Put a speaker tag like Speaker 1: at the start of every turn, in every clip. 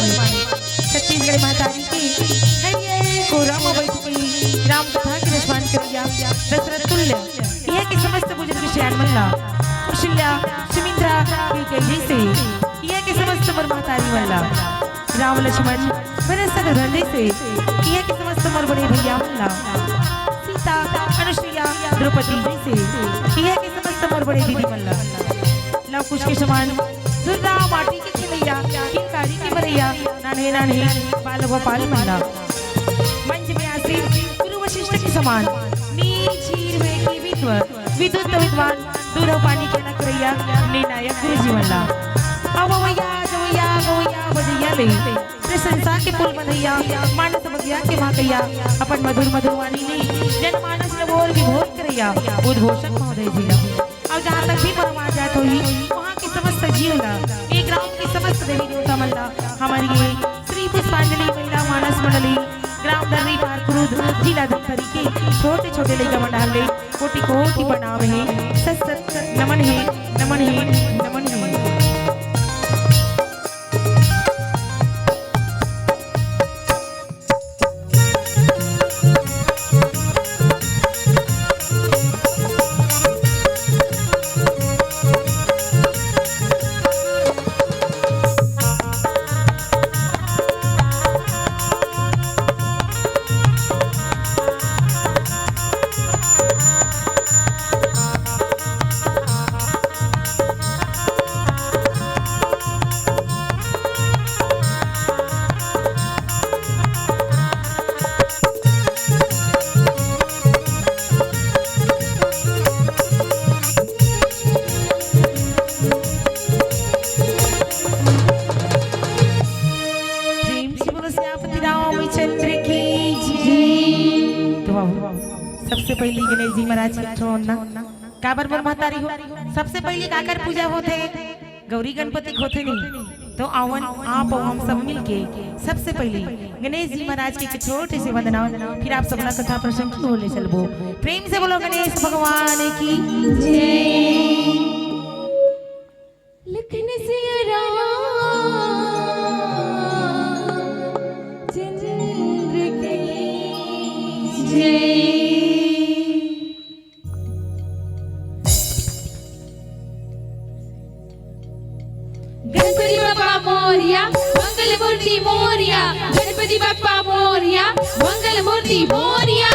Speaker 1: छत्तीसगढ़ महातारी की को राम राम कथा की रचमान करिया दशरथ तुल्य यह कि समस्त बुजुर्ग शयान मल्ला कौशल्या सुमिंद्रा के जैसे यह कि समस्त मर महातारी मल्ला राम लक्ष्मण भरत शत्रुघ्न जैसे यह कि समस्त मर बड़े भैया मल्ला सीता अनुसुईया द्रौपदी जैसे यह कि समस्त मर बड़े दीदी मल्ला लव कुश के समान दुर्गा माटी के खिलैया किनकारी के बरैया नान्हे नान्हे बाल गोपाल मल्ला मंच में आसीन गुरु वशिष्ठ के समान नील क्षीर में की विद्वत विद्वान दूर पानी के नकरैया निर्णायक गुरुजी मल्ला अवैया जवैया गवैया बजैया ले प्रशंसा के पुल बनैया मानस बगिया के माकैया अपन मधुर मधुर वाणी ने जनमानस नवोर विभोर करैया उद्घोषक महोदय जी और जहाँ तक भी परमार जात हुई वहाँ की समस्त जीवला एक ग्राम की समस्त देवी देवता मल्ला हमारी ये श्री पुष्पांजलि महिला मानस मंडली ग्राम दर्री पार कुरुद जिला धमतरी के छोटे छोटे लड़का मंडल ले कोटि कोटि प्रणाम है सत सत नमन है नमन है नमन है। सबसे पहली गणेश जी महाराज की काबर बर महतारी हो सबसे पहली काकर पूजा होते गौरी गणपति होते नहीं तो आवन आप और हम सब मिलके सबसे पहले गणेश जी महाराज के छोटे से वंदना फिर आप सबला कथा प्रसंग की बोले चलबो प्रेम से बोलो गणेश भगवान की जय।
Speaker 2: लिखने से राम चंद्र की जय। गणपति बाप्पा मोरया मंगल मूर्ति मोरया गणपति बाप्पा मोरया मंगल मूर्ति मोरया।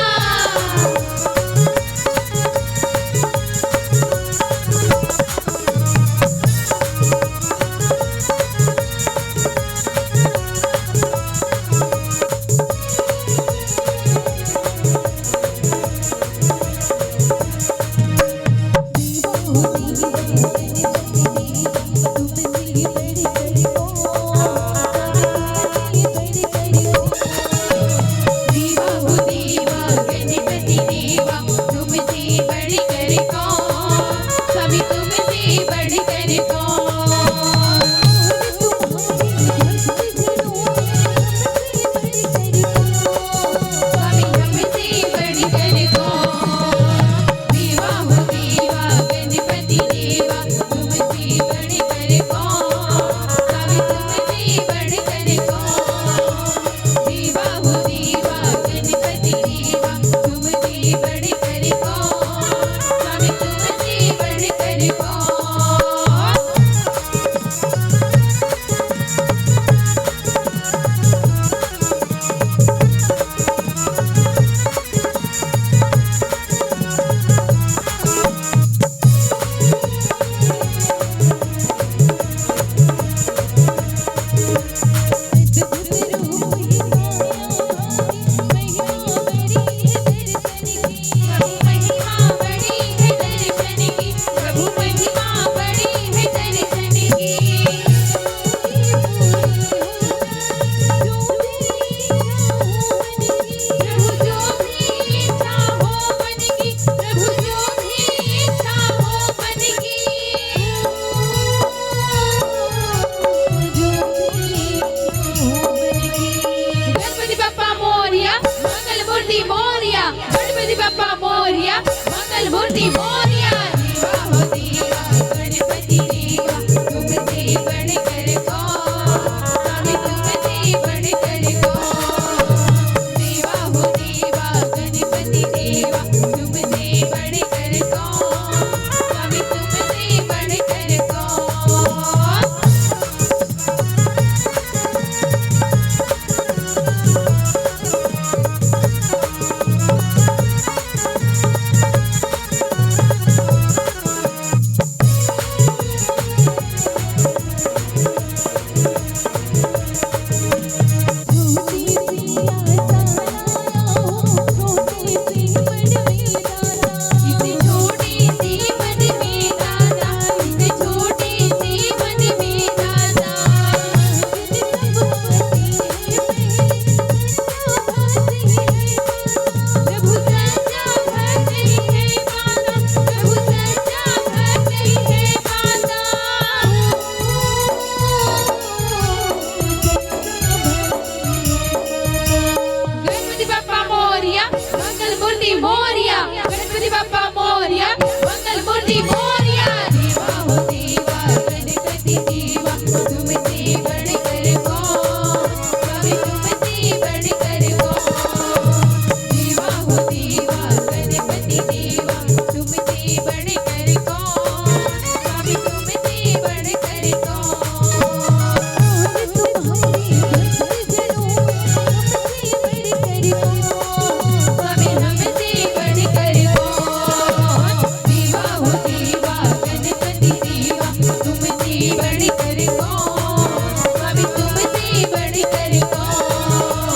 Speaker 2: कौन, स्वामी तुमसे बढ़कर कौन,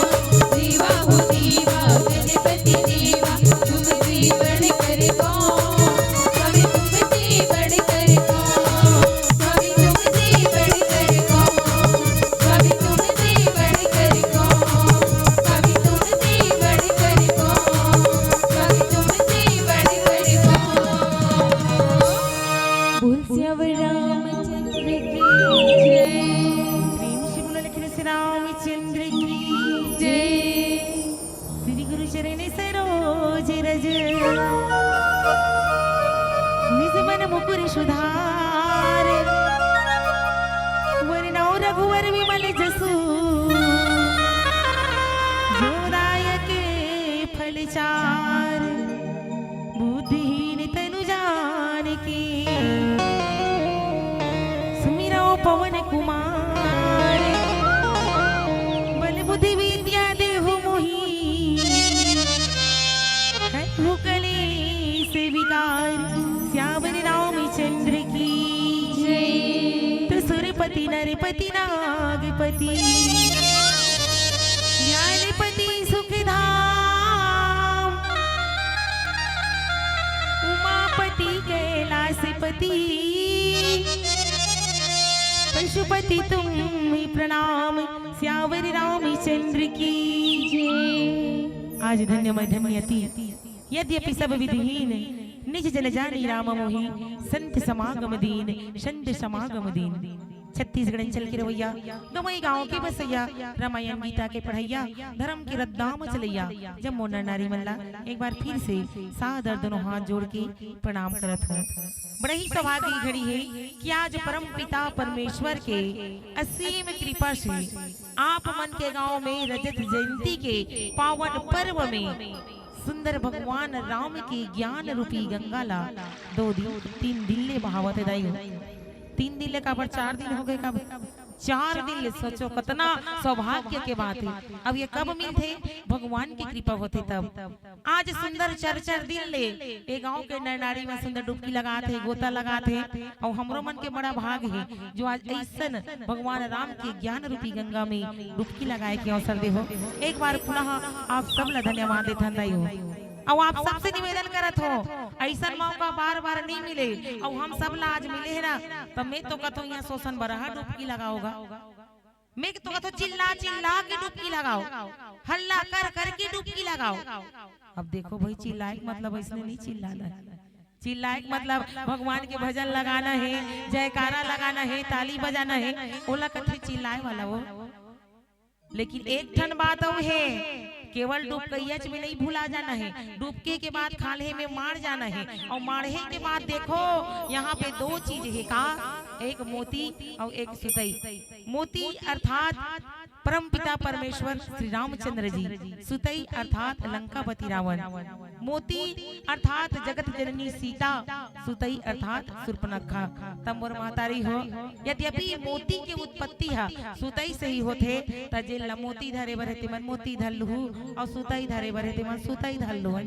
Speaker 2: देवा हो देवा गणपति देवा, तुमसे बढ़कर कौन, स्वामी तुमसे बढ़कर कौन, स्वामी तुमसे बढ़कर कौन, स्वामी तुमसे बढ़कर कौन, स्वामी तुमसे बढ़कर कौन, स्वामी तुमसे बढ़कर कौन। बोल श्यावर रामचंद्र की जय,
Speaker 1: प्रेम से बोलो लिखे श्री रामचंद्र की
Speaker 2: जय।
Speaker 1: श्री गुरु चरण सरोज रज निज मन मुकुर सुधार वरनौ रघुवर विमल जसु जोदायक फल चार बुद्धिहीन तनु जानकी सुमिरौ पवन कुमार बल बुद्धि विद्या देहु मोहि भूकले से विकार श्यावर रामचंद्र की
Speaker 2: जय।
Speaker 1: तो सुरपति नरपति नागपति ज्ञानपति सुखधाम उमापति कैलासपति पशुपति तुम्हें प्रणाम श्यावर रामचंद्र की
Speaker 2: जय।
Speaker 1: आज धन्य मध्यमयति यद्यपि सब विधिहीन निज जन जानी राम मोहि संत समागम दीन संत समागम दीन। छत्तीसगढ़ अंचल के रवैया गवई गांव के बसैया रामायण गीता के पढ़ैया धर्म के रद्दाम चलैया जब मोनर नारी मल्ला एक बार फिर से सादर दोनों हाथ जोड़ के प्रणाम करत हूँ। बड़े ही सौभाग्य की घड़ी है कि आज परम पिता परमेश्वर के असीम कृपा से आप मन के गांव में रजत जयंती के पावन पर्व में सुंदर भगवान राम की ज्ञान रूपी गंगा ला 2 दिन 3 दिन ले बहावत दाई 3 दिन ले काबर 4 दिन हो गए कब 4 दिन ले सोचो कितना सौभाग्य के बात है। अब ये कब मिलते भगवान की कृपा होते तब आज सुंदर 4 दिन ले ए गांव के नर नारी में सुंदर डुबकी लगाते गोता लगाते और हमरो मन के बड़ा भाग है जो आज ऐसन भगवान राम के ज्ञान रूपी गंगा में डुबकी लगाए के अवसर दे हो। एक बार पुनः आप सब ला धन्यवाद देता हो और आप सबसे निवेदन करत हो ऐसा मौका बार बार नहीं मिले और हम सब ला आज मिले है ना तो मैं तो कहता हूँ यहाँ शोषण बरहा डुबकी लगाओगा मैं तो कहता हूँ चिल्ला चिल्ला के डुबकी लगाओ हल्ला कर कर के डुबकी लगाओ। अब देखो भाई चिल्लाए मतलब ऐसे नहीं चिल्लाना चिल्लाए मतलब भगवान के भजन लगाना है जयकारा लगाना है ताली बजाना है ओला कथे चिल्लाए वाला वो। लेकिन एक ठन बात और है केवल डुबकैयच में नहीं भूला जाना है डुबके के बाद खाले में मार जाना है और मारे के बाद देखो यहाँ पे 2 चीज है का एक मोती और एक सुतई। मोती अर्थात परम पिता परमेश्वर श्री रामचंद्र जी, सुतई अर्थात लंकापति रावण, मोती अर्थात जगत जननी सीता, सुतई अर्थात शूर्पणखा तंबोर मातारी हो। यद्यपि मोती के उत्पत्ति है सुतई से ही होते तजे मोती धरे बरते मन मोती धल्लू और सुतई धरे बरते मन सुतई धल्लू।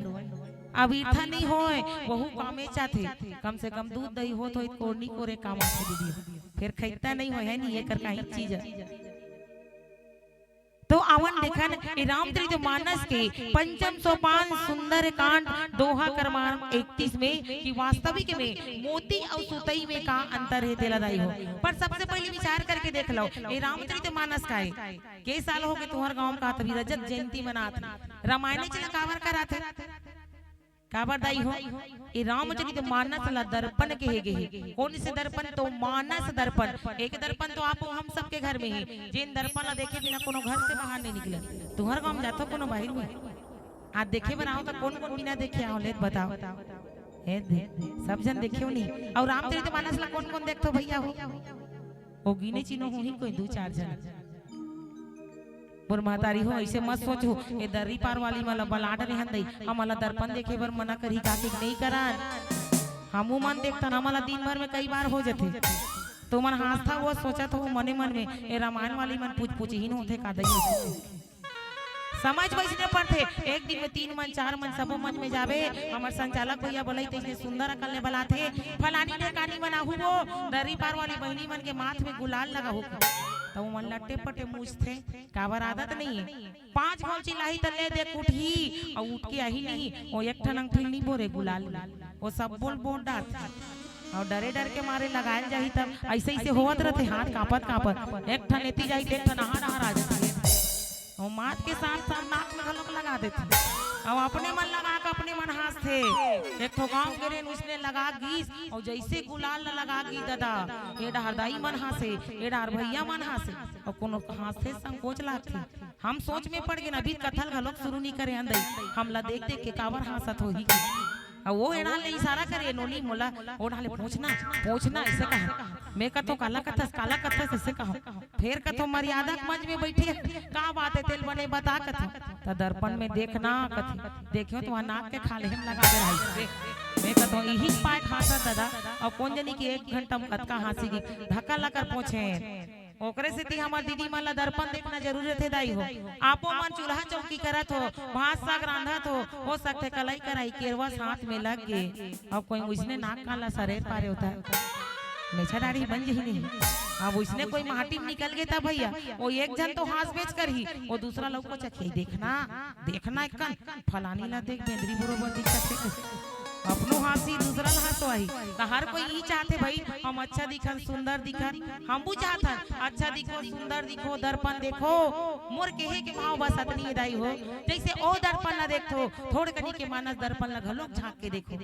Speaker 1: अब इतना नहीं होए वहु कामे चाथे कम से कम दूध दही हो तो कोरनी कोरे काम आथे दीदी फिर खैता नहीं हो है नहीं ये कर कहीं चीज तो आवन देखन रामचरितमानस के पंचम सोपान सुंदर कांड दोहा क्रमांक 31 में कि वास्तविक में मोती और सुतई में का अंतर है तेलादाई हो। पर सबसे पहले विचार करके देख लो ये रामचरितमानस का है के साल हो गए तुम्हारे गांव का तभी रजत जयंती मनाते रामायण चला कावर कराते काबर दाई हो ये रामचरितमानस ला दर्पण के है कौन से दर्पण तो मानस दर्पण। एक दर्पण तो आप हम सबके घर में है जिन दर्पण ला देखे बिना कोनो घर से बाहर नहीं निकले तुम्हारे गांव में जातो कोनो बाहर में आज देखे बनाओ तो कौन कौन बिना देखे आओ ले बताओ ए सब जन देखियो नहीं और रामचरितमानस ला कौन कौन देखतो भैया हो ओ गिने चिन्हो हो ही कोई 2-4 जन बोर महतारी हो ऐसे मत सोचो ये दर्री पार वाली मला बलाड नहीं हंदई हमला दर्पण देखे बर मना करी काकी नहीं करान हमू मन देखता ना मला दिन भर में कई बार हो जाते तो मन हाथ था वो सोचा तो मने मन में ये रामायण वाली मन पूछ पूछ ही होते का दई समझ वैसने पड़ते। एक दिन में 3 मन 4 मन सबो मन में जावे। हमार संचालक भैया बोले इतने सुंदर अकल ने बलाथे फलानी ने कानी बनाहू वो दरी पार वाली बहनी मन के माथ में गुलाल लगा हो तो वो मन लट्टे पट्टे मूछते काबर आदत नहीं है। 5 घाव चिल्लाई तले देख उठी और उठ के आई नहीं वो एक ठन अंगठी नहीं बोरे गुलाल वो सब बोल डाल और डरे डर के मारे लगाए जाही तब ऐसे ऐसे होवत रहते हाथ कांपत एक ठन एती जाई एक ठन हार आ जाती और माथ के साथ साथ नाक में घलोक लगा देते और अपने मन लगा के अपने मन हंसते। एक ठो गांव के रेन उसने लगा गीस और जैसे गुलाल न लगा गी दादा ये हरदाई मन हंसे ये भैया मन हंसे और कोनो हंसते संकोच लागते। हम सोच में पड़ गए अभी कथल घलोक शुरू नहीं करे अंदर हमला देख देख के काबर हंसत होही और वो एड़ा ले इशारा करे नोनी मोला ओढ़ा ले पूछना ऐसे कहा मैं कतो काला कथस ऐसे कहा फिर कतो मर्यादा मंच में बैठी का बात है तेल बने बता कथो तो दर्पण में देखना कथी देखियो तो नाक के खाले हम लगा दे रही मैं कतो यही पाए खाता दादा और कौन जनी की 1 घंटा में कतका हंसी की धक्का लकर पूछे ओकरे से हमार दीदी मन ला दर्पण देखना जरूरत है दाई हो। आपो मन चूल्हा चौकी करत हो भात साग रांधत हो सकते कलाई कराई केरवा साथ में लग गए अब कोई उसने नाक काला सरेर पारे होता है मेछा दाढ़ी बन जही नहीं अब उसने कोई माटी में निकल गया था भैया वो एक जन तो हाथ बेच कर ही वो दूसरा लोग को चखे देखना एक फलानी ला देख बेंदरी बरोबर दिखत अपनो हंसी दूसरा हंसो आई तो हर कोई यही चाहते भाई हम अच्छा दिखन सुंदर दिखन हम भी चाहते अच्छा दिखो सुंदर दिखो दर्पण देखो मोर के भाव बस अतनी दाई हो जैसे ओ दर्पण ला देखो थोड़ कनी के मानस दर्पण ला घलोक झांक के देखो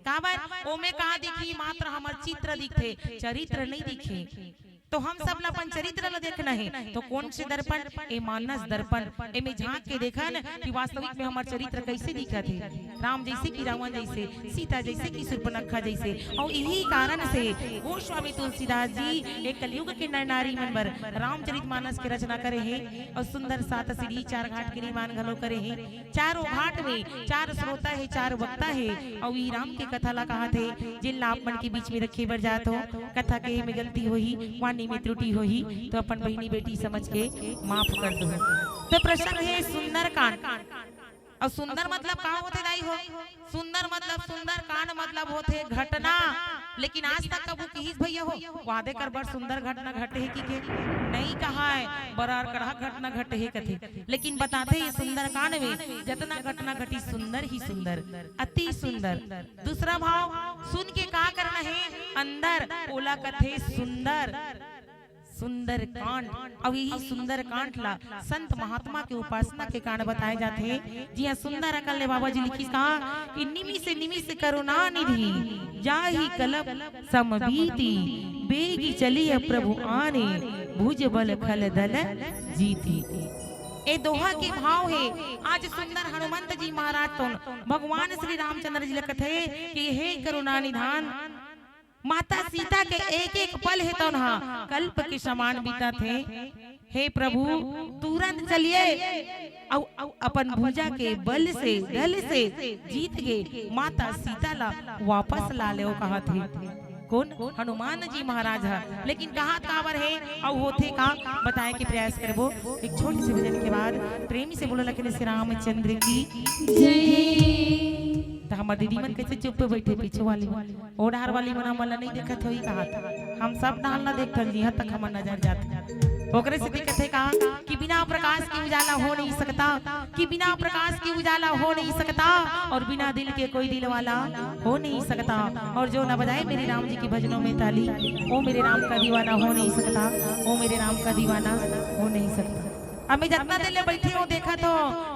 Speaker 1: काबर ओमे कहा दिखी मात्र हमर चित्र दिखे चरित्र नहीं दिखे तो हम सब ला अपन चरित्र ला देखना है तो कौन से दर्पण ए मानस दर्पण ए में झांक के देखन कि वास्तविक में हमार चरित्र कैसे दिखत है राम जैसे कि रावण जैसे सीता जैसे कि शूर्पणखा जैसे और यही कारण से गोस्वामी तुलसीदास जी एक कलयुग के नर नारी मन बर रामचरितमानस के रचना करे हैं और सुंदर 7 सीढ़ी 4 घाट के निर्माण घलो करे हैं। चारों घाट में 4 श्रोता है 4 वक्ता है और ये राम के कथा ला कहा थे जिन ला आप मन के बीच में रखे बर जात हो कथा के में गलती होही वाणी में त्रुटि होही तो अपन बहनी बेटी समझ के माफ कर दो। तो प्रश्न है सुंदर कांड और सुंदर मतलब कहाँ होते दाई हो सुंदर कांड मतलब होते घटना लेकिन आज तक कबू की भैया हो वादे कर बड़ सुंदर घटना घटे है कि नहीं कहा है बरार कड़ा घटना घटे है कथे लेकिन बताते हैं सुंदर कांड में जितना घटना घटी सुंदर ही सुंदर अति सुंदर। दूसरा भाव सुन के का करना है अंदर ओला कथे सुंदर कांड और यही सुंदर कांड ला संत महात्मा के उपासना के कांड बताए जाते हैं। जी हाँ सुंदर अकल ने बाबा जी लिखी कहा कि निमिष करुणा निधि जाहि कलप समबीति बेगी चली प्रभु आने भुज बल खल दल जीती। ए दोहा के भाव है आज सुंदर हनुमंत जी महाराज तो भगवान श्री रामचंद्र जी लिखते हैं कि हे करुणा निधान माता सीता के एक एक पल है तो ना कल्प के समान बीता थे। हे प्रभु तुरंत चलिए अपन भुजा के बल से दल से जीत गए माता सीता ला वापस ला ले कहा थे कौन हनुमान जी महाराज है लेकिन कहा काबर है और होते का बताए के प्रयास करबो। एक छोटी सी भजन के बाद प्रेमी से बोलो लखन श्री रामचंद्र की जय। तो हमार दीदी मन कैसे चुप पे बैठे पीछे वाली ओढ़ार वाली मन हमला नहीं देखत होई कहा था हम सब डाल ना देखत जी हद तक हमर नजर जात ओकरे से दिक्कत है कहा कि बिना प्रकाश के उजाला हो नहीं सकता कि बिना प्रकाश के उजाला हो नहीं सकता और बिना दिल के कोई दिल वाला हो नहीं सकता और जो न बजाए मेरे राम जी की भजनों में ताली वो मेरे राम का दीवाना हो नहीं सकता वो मेरे राम का दीवाना हो नहीं सकता। हमें जितना दिल बैठे हो देखा तो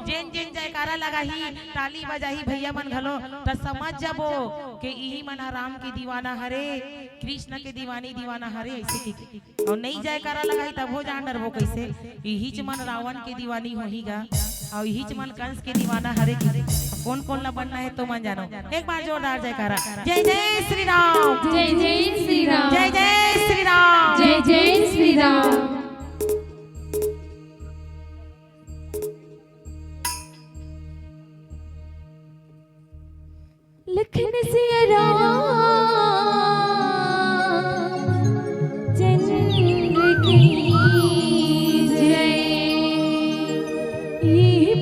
Speaker 1: जेन जेन जयकारा लगाही ताली बजाही भैया मन घलो तो समझ जाबो कि यही मना राम के दीवाना हरे कृष्ण के दीवाना हरे ऐसे की और नहीं जयकारा लगाई तब हो जान डरबो कैसे यही च मन रावण के दीवानी होहीगा और यही च मन कंस के दीवाना हरे कौन कौन ला बनना है तो मन जानो। एक बार जोरदार जयकारा जय जय श्री राम
Speaker 2: जय जय श्री राम
Speaker 1: जय जय श्री राम
Speaker 2: जय जय श्री राम। लखन सिया राम चंद्र की जय। ये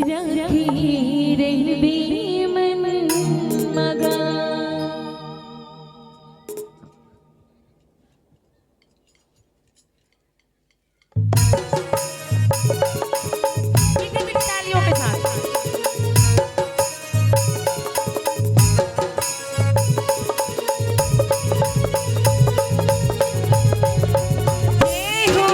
Speaker 2: राखी रहबे मन मगा।
Speaker 1: मीठी मीठी तालियों के साथ जय हो।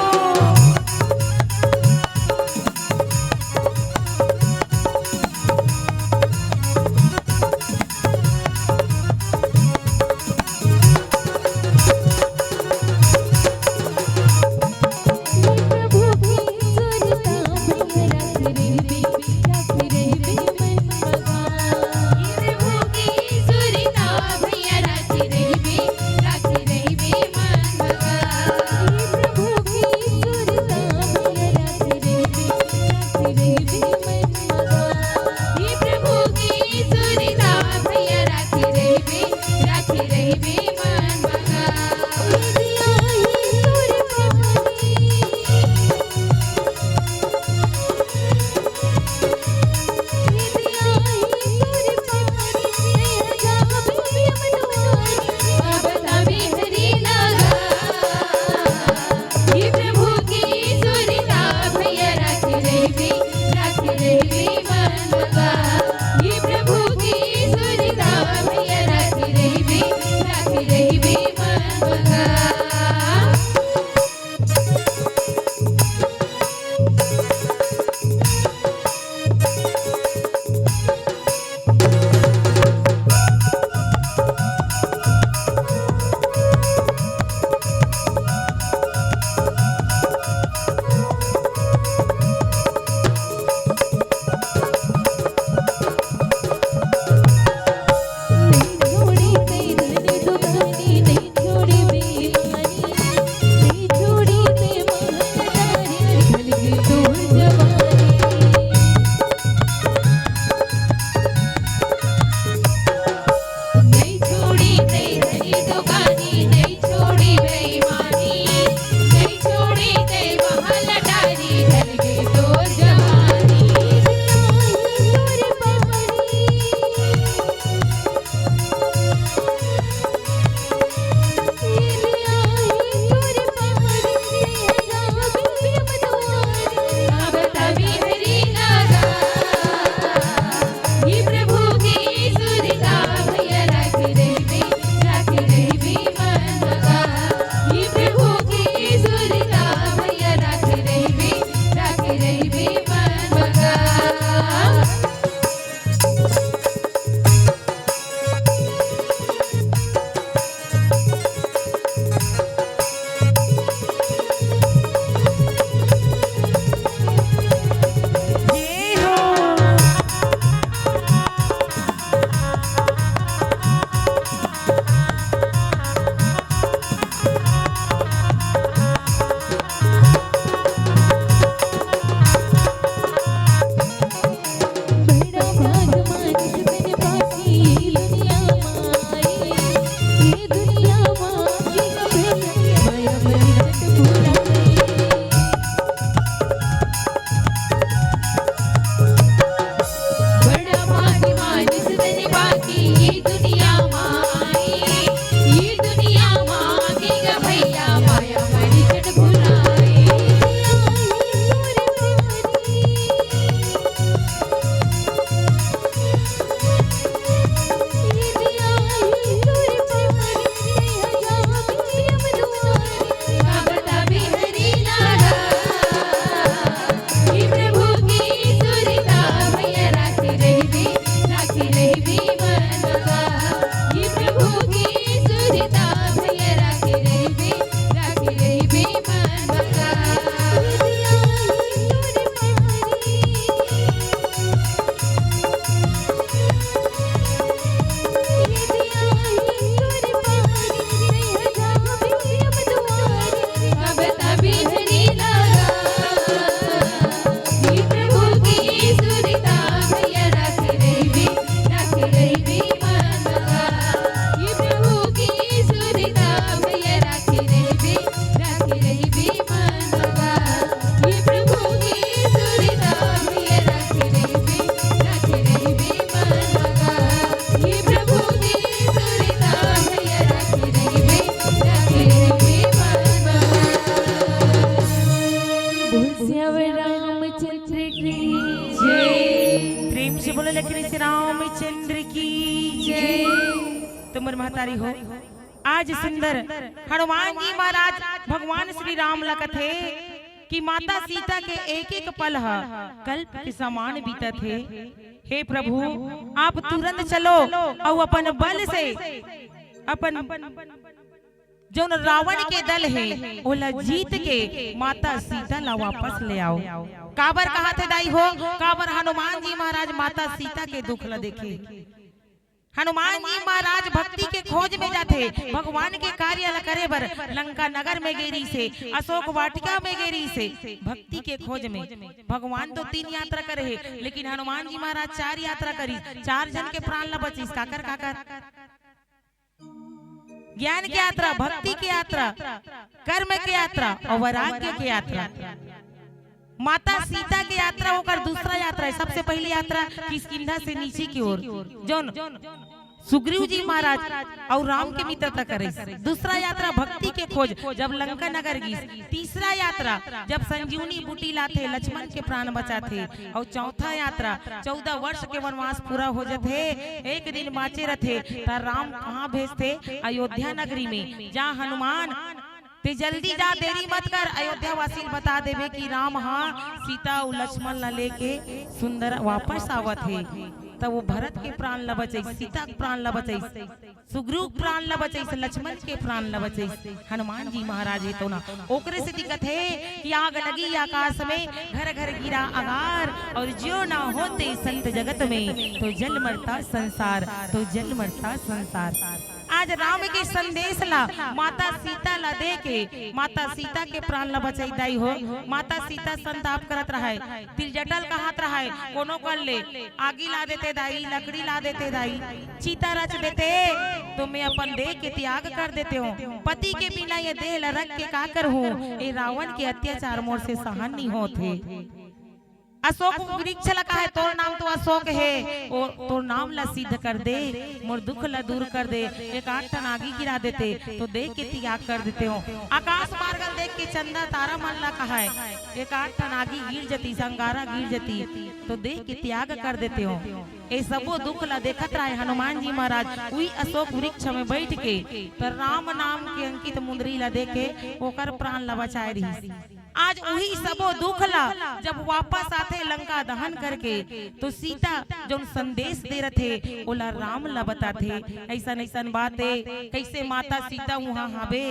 Speaker 2: प्रभु की सुरता भैया राखी रहबे मन मगा। प्रभु की सुरता भैया राखी रहबे मन मगा। प्रभु की सुरता भैया राखी रहबे मन मगा। ये प्रभु की सुरता भैया राखी रहबे मन मगा। दिया ही सुर कहानी प्रभु की सुरता भैया राखी रहबे जय।
Speaker 1: प्रेम से बोले लक्ष्मी श्री रामचंद्र की
Speaker 2: जय।
Speaker 1: तुम महतारी हो। आज सुंदर हनुमान जी महाराज भगवान श्री राम लखत है कि माता सीता के एक एक पल कल्प के समान बीता थे। हे प्रभु आप तुरंत चलो और अपन बल से अपन जो रावण के दल है ओला जीत के माता सीता ला वापस ले आओ। काबर कहा थे दाई हो, काबर हनुमान जी महाराज माता सीता के दुख ला देखे। हनुमान जी महाराज भक्ति के खोज में जाते, भगवान के कार्य ला करे बर लंका नगर में गेरी से, अशोक वाटिका में गेरी से, भक्ति के खोज में। भगवान तो 3 यात्रा करे है, लेकिन हनुमान जी महाराज 4 यात्रा करी। 4 जन के प्राण ला बचिस। काकर काकर ज्ञान की यात्रा, भक्ति की यात्रा, कर्म की यात्रा और वैराग्य की यात्रा। माता सीता की यात्रा होकर दूसरा यात्रा है। सबसे पहली यात्रा किष्किंधा से नीचे की ओर जोन सुग्रीव जी महाराज और राम के मित्रता करे। दूसरा यात्रा भक्ति के खोज जब लंका नगर गई। तीसरा यात्रा जब संजीवनी बूटी लाते लक्ष्मण के प्राण बचाते। और चौथा यात्रा 14 वर्ष के वनवास पूरा हो जाते, एक दिन बाँचे रहते तो राम कहाँ भेजते? अयोध्या नगरी में। जहाँ हनुमान ते जल्दी जा, देरी मत कर, अयोध्या वासी बता देवे कि राम हाँ सीता और लक्ष्मण ला लेके सुंदर वापस आवत है। तब वो भरत के प्राण ला बचे, सीता के प्राण ला बचे, सुग्रीव प्राण ला बचे, लक्ष्मण के प्राण ला बचे। हनुमान जी महाराज है तो ना ओकरे से दिक्कत है कि आग लगी आकाश में, घर घर गिरा अगार, और जो ना होते संत जगत में तो जल मरता संसार, तो जल मरता संसार। आज राम के संदेश ला माता सीता ला दे के माता सीता के प्राण ला बचाई दाई हो। माता सीता संताप करत रहा है, तिरजटल कहत रहा है, कोनो कर ले आगी ला देते दाई, लकड़ी ला देते दाई, चीता रच देते तो मैं अपन देह के त्याग कर देते हूँ। पति के बिना ये देह ला रख के का कर हूँ? ये रावण के अत्याचार मोर से सहन नहीं होते। अशोक वृक्ष लगा है, तोर नाम तो अशोक है, और तोर नाम ला सिद्ध कर दे, मोर दुख ला दूर कर दे। एक 8 टन आगी गिरा देते तो देख के त्याग कर देते हो। आकाश मार्गल देख के चंदा तारा मन ला कहा है, एक 8 टन आगी गिर जती, संगारा गिर जती तो देख के त्याग कर देते हो। ये सबो दुख ला देखत रहे हनुमान जी महाराज वही अशोक वृक्ष में बैठ के तो राम नाम के अंकित मुंदरी ला देके ओकर प्राण ला बचाए रही। आज वही सबो दुख ला जब वापस आते लंका दहन करके तो सीता जो संदेश दे रहे ओला राम ला बताते ऐसा ऐसा बातें कैसे माता सीता वहाँ हावे।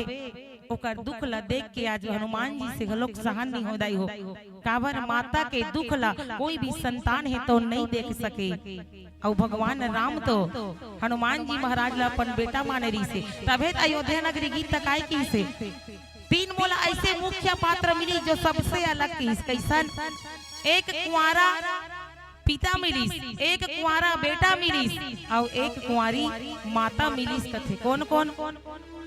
Speaker 1: ओकर दुख ला देख के आज हनुमान जी से गलोक सहन नहीं हो दाई हो। काबर माता के दुख ला कोई भी संतान है तो नहीं देख सके। और भगवान राम तो हनुमान जी महाराज ला अपन बेटा माने रही से, तबे अयोध्या नगरी गीत तकाई की से 3 मोला ऐसे मुख्य पात्र मिली जो सबसे अलग की। कैसन? एक कुंवारा पिता मिलीस, एक कुंवारा बेटा मिलीस और एक कुंवारी माता मिलीस। कथे कौन कौन?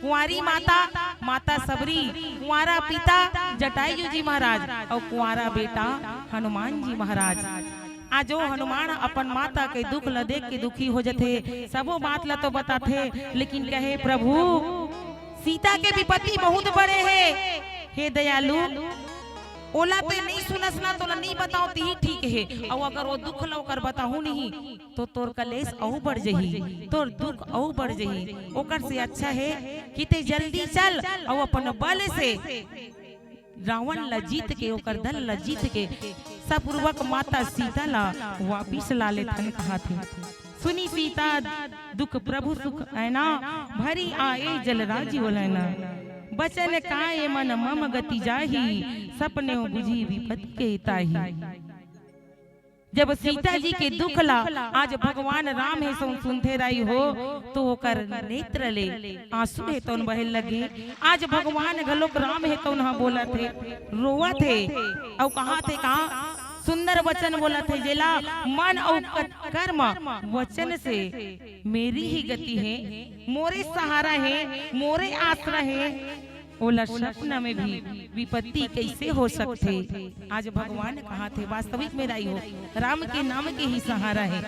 Speaker 1: कुंवारी माता माता सबरी, कुंवारा पिता जटायु जी महाराज और कुंवारा बेटा हनुमान जी महाराज। आज जो हनुमान अपन माता के दुख ला देख के दुखी हो जाते, सबो बात ला तो बताते, लेकिन कहे प्रभु सीता के विपत्ति बहुत बड़े है, हे दयालु ओला तो नहीं सुनस ना तो नहीं बताओ तो ही ठीक है। और अगर वो दुख ला कर बताहू नहीं तो तोर कलेश औ बढ़ जही, तोर दुख औ बढ़ जही। ओकर से अच्छा है कि ते जल्दी चल और अपन बल से रावण ला जीत के ओकर दल ला जीत के सपूर्वक माता सीता ला वापिस ला लेथन। कहा थे सुनी सीता दुख प्रभु सुख ऐना, भरी आए जलराजी बोलैना, बचन काय मन मम गति जाही, सपने बुझी विपत्ति के ताही। जब सीता जी के दुख ला आज भगवान राम है सुनते रही हो तो ओकर नेत्र ले आंसू है तो बहे लगे। आज भगवान गलोक राम है तो उन्हा बोला थे, रोवा थे और कहा थे कहा सुंदर वचन बोला थे, जेला मन और कर्म वचन से मेरी ही गति है, मोरे सहारा है, मोरे आश्रय है। ओला सपना में भी विपत्ति कैसे हो सकते? आज भगवान कहा थे वास्तविक में राई हो, राम के नाम के ही सहारा है।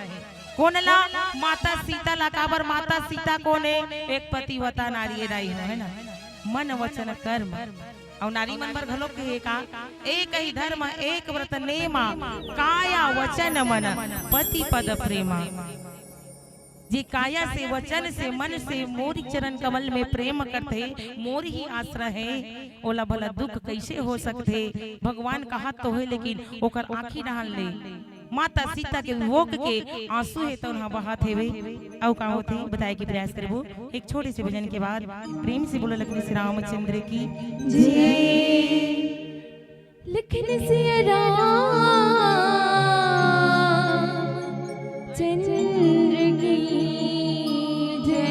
Speaker 1: कौन ला? माता सीता ला। काबर माता सीता कौन है? एक पतिव्रता नारी राई हो, है ना। मन वचन कर्म और नारी मन भर घलो के का एक ही धर्म एक व्रत नेमा काया वचन मन पति पद प्रेमा। जी काया से वचन से मन से मोरी चरण कमल में प्रेम करते मोर ही आश्रय है ओला भला दुख कैसे हो सकते। भगवान कहा तो है लेकिन ओकर आँखी नहाल ले माता सीता के वोक के आंसू है तो बहात है वे औ का होते बताए के प्रयास करबो। एक छोटे से भजन के बाद प्रेम से बोलो लखन श्री रामचंद्र की
Speaker 2: जय। लखन सिया राम चंद्र की जय।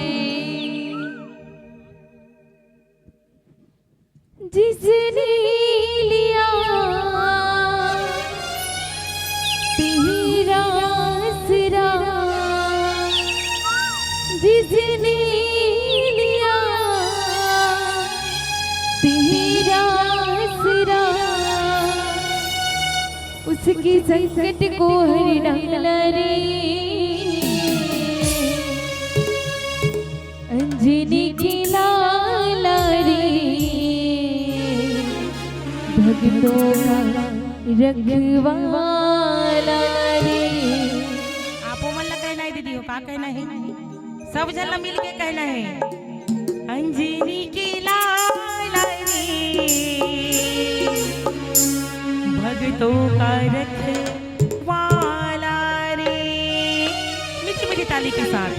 Speaker 2: जिसने लिया तेरा सिरा, जिसने लिया तेरा सिरा, उसकी संकट को हर डाला रे। अंजनी की लाला रे भक्तों का रखवाला रे।
Speaker 1: आपो मन लग कहना है दीदी हो का कहना है सब जन मिल के कहना है अंजनी की लाला रे भक्तों का रखवाला रे। मीठी मीठी ताली के साथ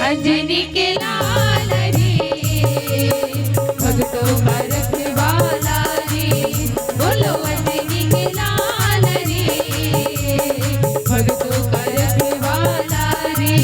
Speaker 2: अंजनी के लाल रे भक्तों का रखवाला रे। बोलो अंजनी के लाल रे भक्तों का रखवाला रे।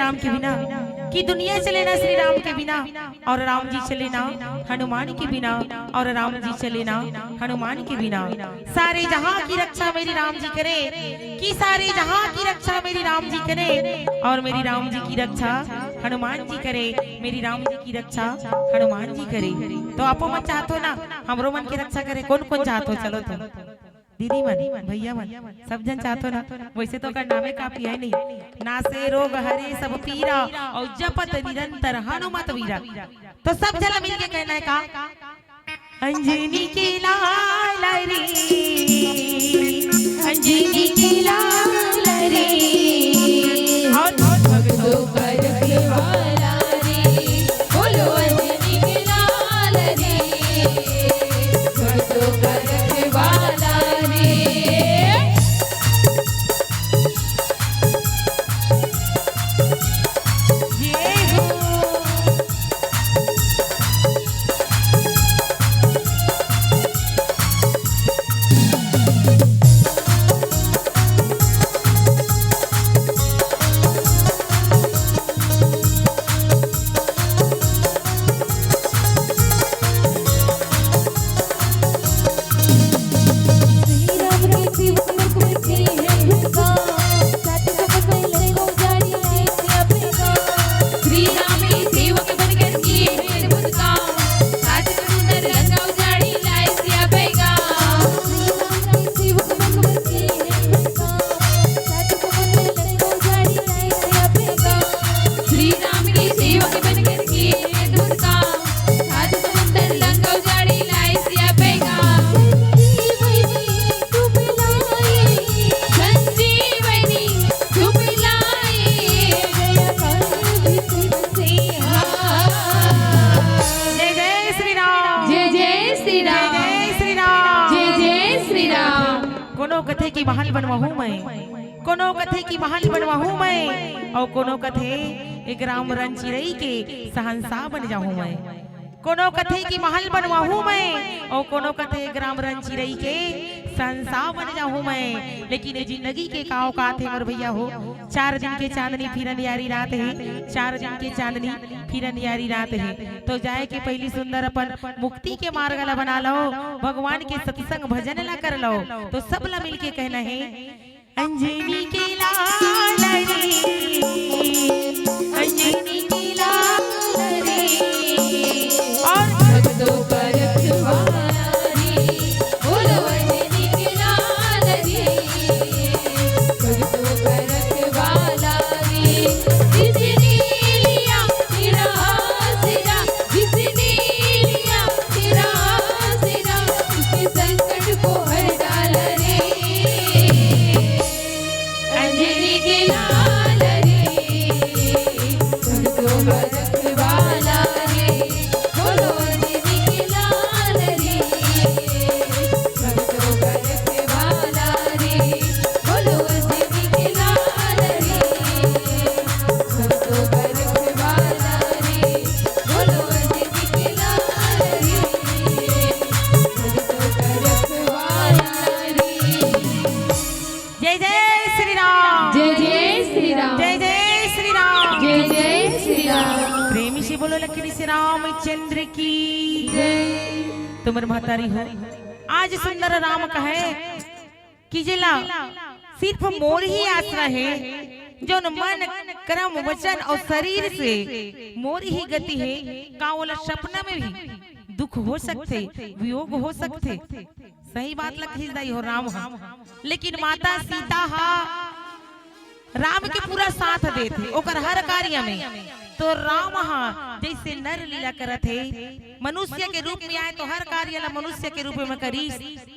Speaker 1: राम के बिना कि दुनिया चले ना श्री राम के बिना और राम जी चले ना हनुमान के बिना और राम जी चले ना हनुमान के बिना। सारे जहां की रक्षा मेरी राम जी करे कि सारे जहां की रक्षा मेरी राम जी करे और मेरी राम जी की रक्षा हनुमान जी करे मेरी राम जी की रक्षा, हनुमान जी करे। तो आपो मन चाहतो ना हमरो मन की रक्षा करे, कौन कौन चाहतो? चलो तो दीदी मन, भैया मन, सब जन चाहतो ना। वैसे तो कर नामे काफी है नहीं, नासे रोग हरे सब पीरा और जपत निरंतर हनुमत वीरा। तो सब जन मिलके कहना है का, अंजनी के लाल रे, अंजनी के लाल रे, और
Speaker 2: भक्तों का रखवाला रे, बोलो अंजनी के लाल रे, भक्तों का रखवाला रे।
Speaker 1: ये हो
Speaker 2: श्री राम के सेवक बनकर किए हैं अद्भुत काम, सात समुंदर लंका उजाड़ी लाए सिया पैगाम। श्री राम के सेवक बनकर किए हैं अद्भुत काम, सात समुंदर लंका उजाड़ी लाए सिया पैगाम। संजीवनी तुम लाए,
Speaker 1: जय जय श्री राम,
Speaker 2: जय जय श्री राम,
Speaker 1: जय श्री राम,
Speaker 2: जय जय श्री राम।
Speaker 1: कोनो कथे की महल बनवाहू मैं, कोनो कथे की महल बनवाहू मैं, और कोनो कथे एक राम रन चिरई के सहंसा बन जाऊं मैं। कोनो कथे की महल बनवाहू मैं, और कोनो कथे एक राम रन चिरई के सहंसा बन जाऊं मैं। लेकिन ये जिंदगी के का औकात है मोर भैया हो, 4 दिन के चांदनी फिरन यारी रात है, 4 दिन के चांदनी फिरन यारी रात है। तो जाए के पहली सुंदर अपन मुक्ति के मार्ग ला बना लो, भगवान के सत्संग भजन ला कर लो। तो सब ला मिलके कहना है, अंजनी के लाल रे, अंजनी के लाल रे, और
Speaker 2: भक्तों का रखवाला रे, बोलो अंजनी के लाल रे, भक्तों का रखवाला रे। जिसने लिया तेरा आसरा, जिसने लिया तेरा आसरा, उसके संकट को हर डाला रे। अंजनी के लाल रे, भक्तों का रखवाला रे, बोलो अंजनी के लाल रे, भक्तों का रखवाला रे, बोलो अंजनी के लाल रे, भक्तों का रखवाला रे, बोलो अंजनी के लाल रे, भक्तों का रखवाला रे।
Speaker 1: जय जय श्री राम,
Speaker 2: जय जय श्री राम,
Speaker 1: जय जय श्री राम,
Speaker 2: जय जय श्री राम।
Speaker 1: प्रेमी से बोलो लक्ष्मी श्री रामचंद्र की
Speaker 2: जय।
Speaker 1: तुमर महतारी हो आज सुंदर राम कहे कि जिला सिर्फ मोर ही आश्रय है, जो मन कर्म वचन और शरीर से मोर ही गति है। का बोला सपना में भी दुख हो सकते, वियोग हो सकते, सही बात लखीसदाई हो राम हा। लेकिन माता सीता हा राम के पूरा साथ देते ओकर हर कार्य में। तो राम हा जैसे नर लीला करत है, मनुष्य के रूप में आए तो हर कार्य ला मनुष्य के रूप में करी,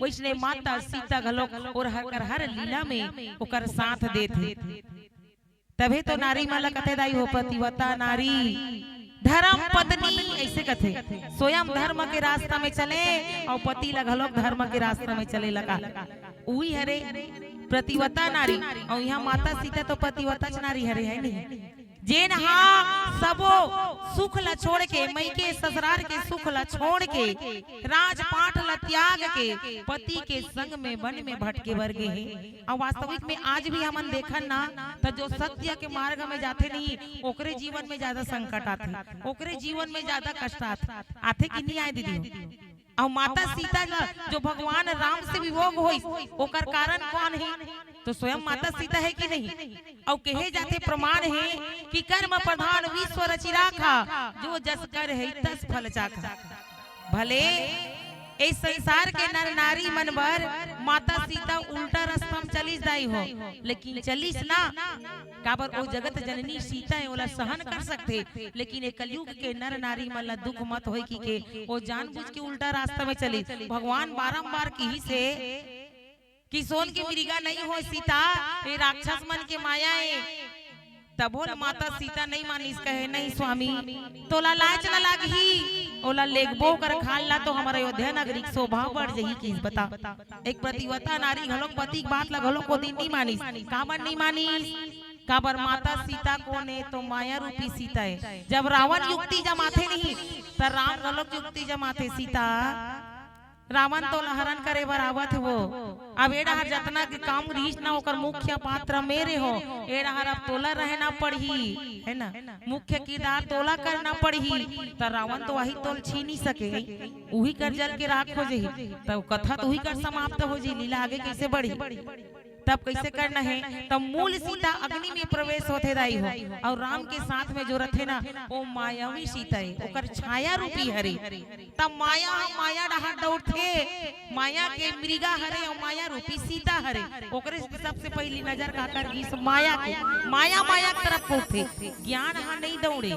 Speaker 1: वैसने माता सीता घलो और हर लीला में ओकर साथ देते। तबे तो नारी माला कथे दाई हो, पतिव्रता नारी धर्म पत्नी ऐसे कथे, स्वयं धर्म के रास्ता में चले और पति ला घलो धर्म के रास्ता में चले लगा। वही हरे प्रतिव्रता नारी, और यहाँ माता सीता तो पतिव्रता नारी हरे है नहीं। जेन हाँ सबो सुख ला छोड़ के, मई के ससुराल के सुख ला छोड़ के, राजपाट ला त्याग के पति के संग में वन में भटके वर्गे हैं। और वास्तविक में आज भी हमन देखन ना तो जो सत्य के मार्ग में जाते नहीं, ओकरे जीवन में ज्यादा संकट आते, ओकरे जीवन में ज्यादा कष्ट आते कि नहीं आए दीदी? और माता सीता जो भगवान राम से विभोग होई ओकर कारण कौन है? तो स्वयं माता सीता है कि नहीं? और कहे जाते प्रमाण है कि कर्म प्रधान विश्व रचि राखा, जो जस कर है तस फल चाखा। भले इस संसार के नर नारी मन भर माता सीता उल्टा रास्ता में चली जाई हो, लेकिन चलीस ना काबर ओ जगत जननी सीता है ओला सहन कर सकते, लेकिन एक कलयुग के नर नारी मन ला दुख मत होई कि वो जानबूझ के उल्टा रास्ता में चली। भगवान बारंबार की से कि सोन के मृगा नहीं हो सीता, ये राक्षस मन के माया है। तब माता सीता नहीं मानिस, कहे नहीं स्वामी तोला लाज न लागी, ओला लेगबो कर खान ला तो हमारा अयोध्या नगरी शोभा बढ़ जही। की बता एक प्रतिवता नारी घलोक पति की बात ला घलोक को दिन नहीं मानिस। काबर नहीं मानिस? काबर माता सीता कौन है? तो माया रूपी सीता है। जब रावण युक्ति जमाते नहीं तो राम घलोक युक्ति जमाते। सीता रावण तो हरण करे बराबर थे वो। अब एड़ा हर जतना के काम रीच ना होकर मुख्य पात्र मेरे हो, एड़ा हर अब तोला रहना पड़ी है ना, मुख्य किरदार तोला करना पड़ी। तो रावण तो वही तोल छीन ही सके, वही कर जल के राख हो जाही, तब कथा तो वही कर समाप्त हो जाही। लीला आगे कैसे बढ़ी तब कैसे करना है? तब मूल सीता अग्नि में प्रवेश होते दाई हो, और राम के साथ में जो रथे ना वो मायावी सीता है, ओकर छाया रूपी हरे। तब माया डहार दौड़ते, माया के मृगा हरे और माया रूपी सीता हरे। ओकरे सबसे पहली नजर का कर इस माया के माया तरफ उठे, ज्ञान हाँ नहीं दौड़े।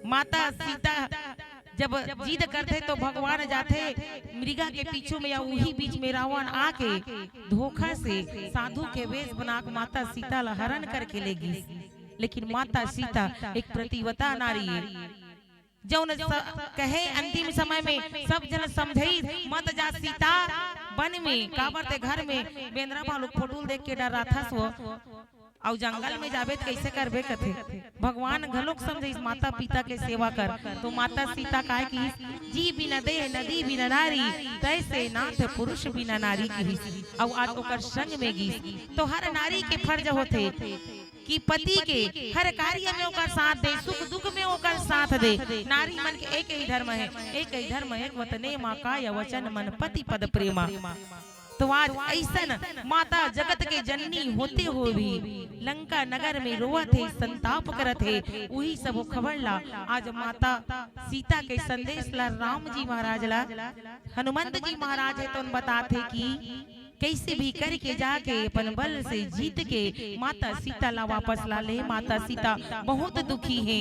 Speaker 1: माता सीता जब जिद करते तो भगवान जाते मृगा के पीछू में, या वही बीच में रावण आके धोखा से साधु के वेश बना माता सीता ला हरण करके ले गई। लेकिन माता सीता एक प्रतिवता नारी है, जो कहे अंतिम समय में सब जन समझई मत जा सीता वन में, काबर ते घर में बेंद्रा भालू फोटूल देख के डर रहा था और जंगल में जाबे कैसे करबे कथे। भगवान घलोक समझे माता पिता के सेवा कर। तो माता सीता काहे की जी बिना दे नदी बिना नारी, तैसे नाथ पुरुष बिना नारी की। और आज ओकर संग में गी तो हर नारी के फर्ज होते कि पति के हर कार्य में ओकर साथ दे, सुख दुख में ओकर साथ दे। नारी मन के एक ही धर्म है, एक ही धर्म एक वतने माँ का या वचन मन पति पद प्रेमा। तो आज ऐसा माता जगत के जननी होते हुए भी लंका नगर में रोवत है, संताप करत है। वही सब खबर ला आज माता सीता के संदेश ला राम जी महाराज ला हनुमंत जी महाराज है तो बताते कि कैसे भी करके जाके अपन बल से जीत के माता सीता ला वापस ला ले। माता सीता बहुत दुखी है,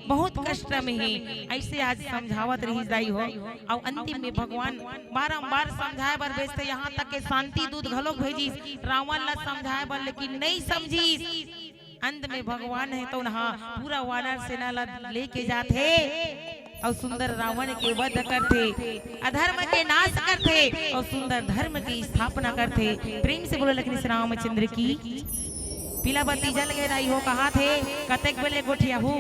Speaker 1: बहुत कष्ट में है, ऐसे आज समझावत रही जाई हो। और अंतिम में भगवान बारंबार समझाए बर भेजते, यहाँ तक के शांति दूत घलोक भेजी रावण ला समझाए बर, लेकिन नहीं समझी। अंत में भगवान है तो हाँ पूरा वानर सेना ला लेके जाते और सुंदर रावण के वध करते, अधर्म के नाश करते और सुंदर धर्म की स्थापना करते। प्रेम से बोलो लखनी श्री रामचंद्र की। पीला बत्ती जल गए रही हो, कहा थे कतेक बेले गोठिया हो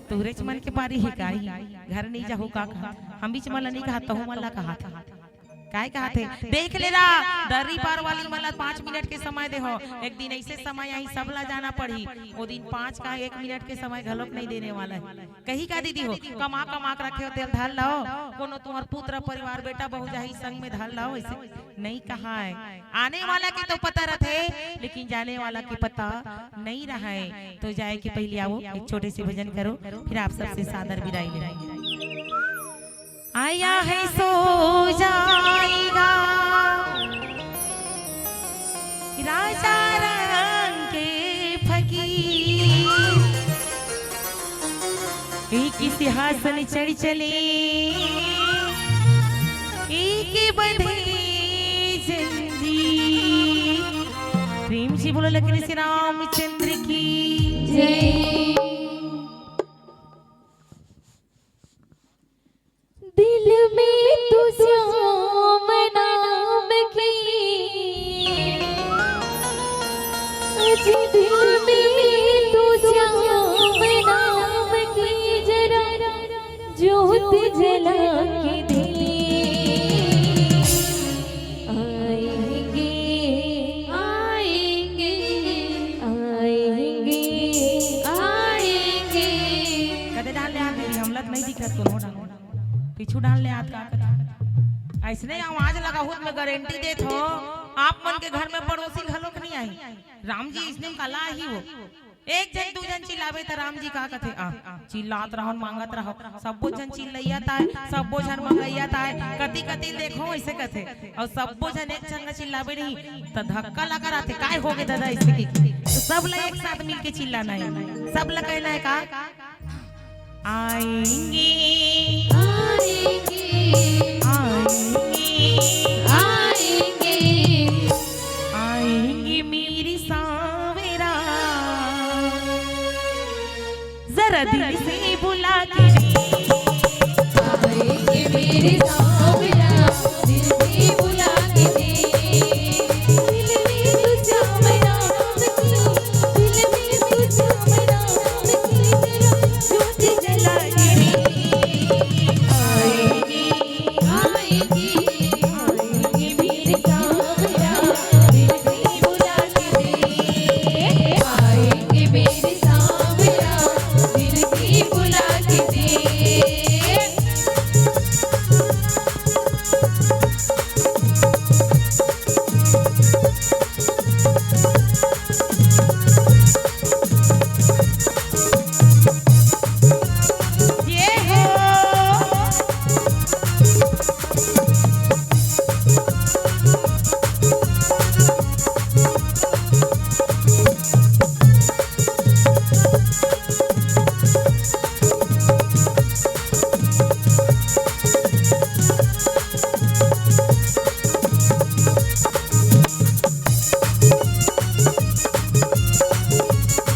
Speaker 1: तुहरे मन के पारी है काई घर नहीं जाहू का हम बीच मला नहीं कहा तो मला कहा था काय कहा थे देख ले रहा दर्री पार वाली मला 5 मिनट के समय दे हो। एक दिन ऐसे समय यही सबला जाना पड़ी, वो दिन 5 का 1 मिनट के समय घलोक नहीं देने वाला है। कही का दीदी हो कमा के रखे हो, तेल धाल लाओ, कोनो तुम्हार पुत्र परिवार बेटा बहू जाही संग में धाल लाओ, ऐसे नहीं कहा है। आने वाला के तो पता रहते, लेकिन जाने वाला के पता नहीं रहा है। तो जाए के पहले आओ एक छोटे से भजन करो, फिर आप सबसे सादर विदाई ले। आया है सो जाएगा राजा रंग के फकीर, एक सिंहासन चढ़ चले एक बंधे जंजीर। प्रेम से बोलो लखनी श्री रामचंद्र की
Speaker 2: जय। दिल में तू श्याम नाम की, दिल में तू श्याम नाम की जरा ज्योत जला के दे। आएंगे आएंगे आएंगे आएंगे।
Speaker 1: कदे डाल ले आगे हमला नहीं दिखत, कोनो डाल पीछू डाल ले हाथ का ऐसने आवाज लगा हुत में गारंटी देत हो आप मन के घर में पड़ोसी घलोक नहीं आई। राम जी इसने काला ही वो एक जन दू जन चिल्लावे त राम जी का कथे चिल्लात रहो मांगत रहो सबो जन चिल्लैयात आए सबो जन मंगैयात आए कति कति देखो ऐसे कथे और सबो जन एक संग चिल्लावे नहीं त धक्का लगा रहते काय हो गए दादा इसके तो सब लोग एक साथ मिलके चिल्लाना है सब लोग कहना है का आएंगे आएंगे मेरी सावेरा जरा दिल से बुला के
Speaker 2: आएंगे मेरे सावरा दिल से बुला के दे दिल में तुझा मेरा सखी दिल में तुझा मेरा सखी तेरा ज्योत जला के आएंगे आएंगे आएंगे मेरे सावरा दिल से बुला के दे आएंगे मेरे सावरा दिल से बुला के दे
Speaker 1: ये हो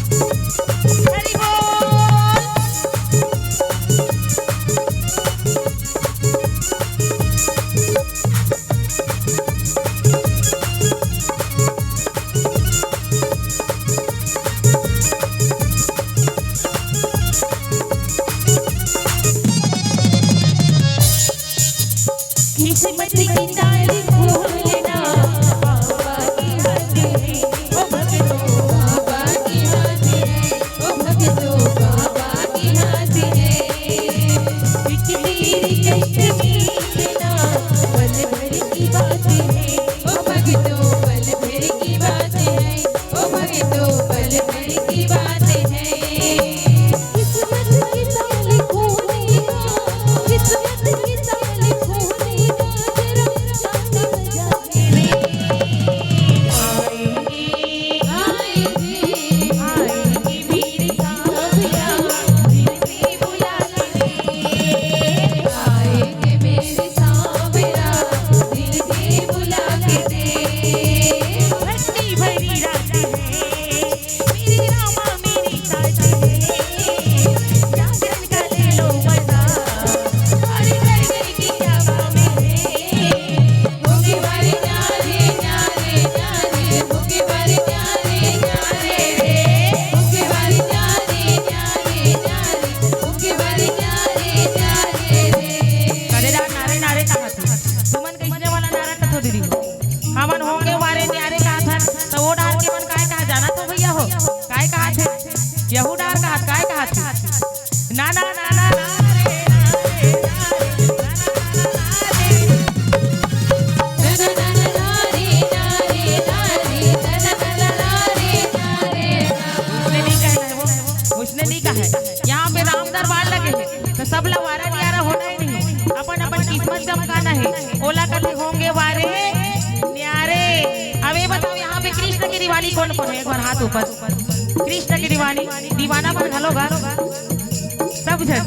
Speaker 1: हरि बोल किस्मत की ताली खोलना बाबा के हाथ है ओ भक्तों
Speaker 2: बाबा के हाथ है ओ भक्तों बाबा के हाथ है
Speaker 1: मेरी कष्ट मीठना
Speaker 2: पल भर की बात है ओ भक्तों पल भर की बात है ओ भक्तों पल भर की बात है किस्मत की ताली खोलेगा किस्मत की ताली खोलेगा जरा चांद बजा के
Speaker 1: आएंगे
Speaker 2: आएंगे
Speaker 1: आएंगे मेरे
Speaker 2: सावरा दिल से बुला के दे आएंगे मेरे सावरा दिल से बुला के दे
Speaker 1: भक्ति भरी रात है मेरी रामा मेरी साज है जागरण का ले लो मजा अरे कर गई की क्या बात है
Speaker 2: भूखे वाले न्यारे न्यारे न्यारे भूखे वाले न्यारे न्यारे रे भूखे वाले न्यारे न्यारे न्यारे भूखे वाले न्यारे न्यारे रे
Speaker 1: करेदार नारे नारे कहा था तुमन कैसे वाला नारा कथो दीदी हमन होंगे वारे न्यारे कहा था तो वो डार के मन काय कहा जाना तो भैया हो काय कहा थे यहू डार कहा काय कहा थे ना ना ना ना ना रे
Speaker 2: ना ना ना रे रे ना रे रे
Speaker 1: उसने नहीं कहा है वो उसने नहीं कहा है यहाँ पे राम दरबार लगे हैं तो सब लोग वारा न्यारा होना ही नहीं अपन अपन किस्मत चमकाना है ओला कथी होंगे वारे न्यारे अब ये बताओ यहाँ पे कृष्ण की दिवाली कौन कौन है एक बार हाथ ऊपर कृष्ण की दिवाली दीवाना पर घलो घर सब जन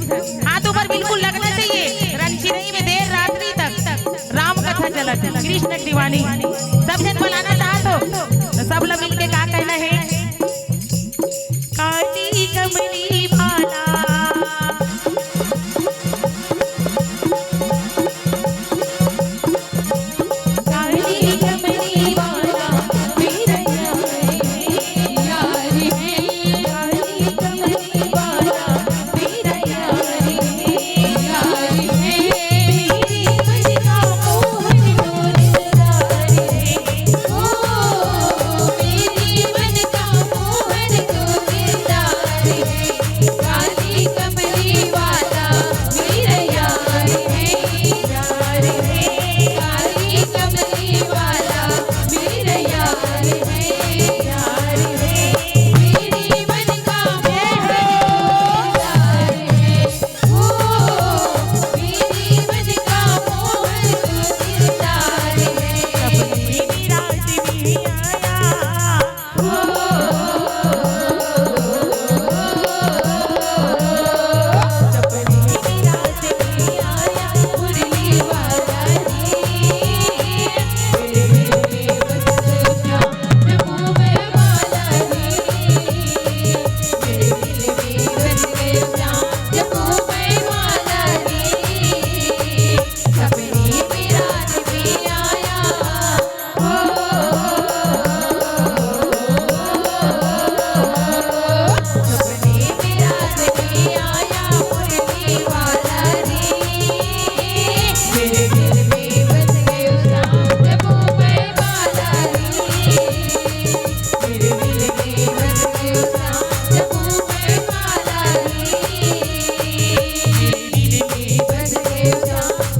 Speaker 1: हाथ ऊपर बिल्कुल लगना चाहिए रणचिरई में देर रात्रि तक राम कथा चलत है कृष्ण की दिवाली सब जन बुलाना चाहत हो तो सब लोग मिलके का कहना है काली कमली भाला
Speaker 2: काली कमली वाला मेरा यार है काली कमली वाला मेरा यार है मेरी मन का मोहन डोलदार है ओ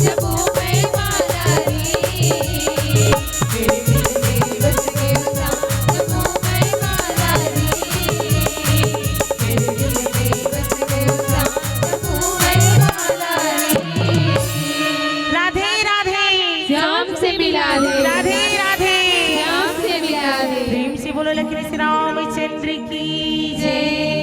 Speaker 2: जबू मैं माला रे मेरे दिल में बस गयो श्याम जबू मैं माला रे मेरे दिल में बस गयो श्याम जबू मैं माला रे
Speaker 1: राधे राधे
Speaker 2: श्याम से मिला दे
Speaker 1: राधे राधे
Speaker 2: श्याम से मिला दे
Speaker 1: प्रेम से बोलो लक्ष्मी श्री रामचंद्र की
Speaker 2: जय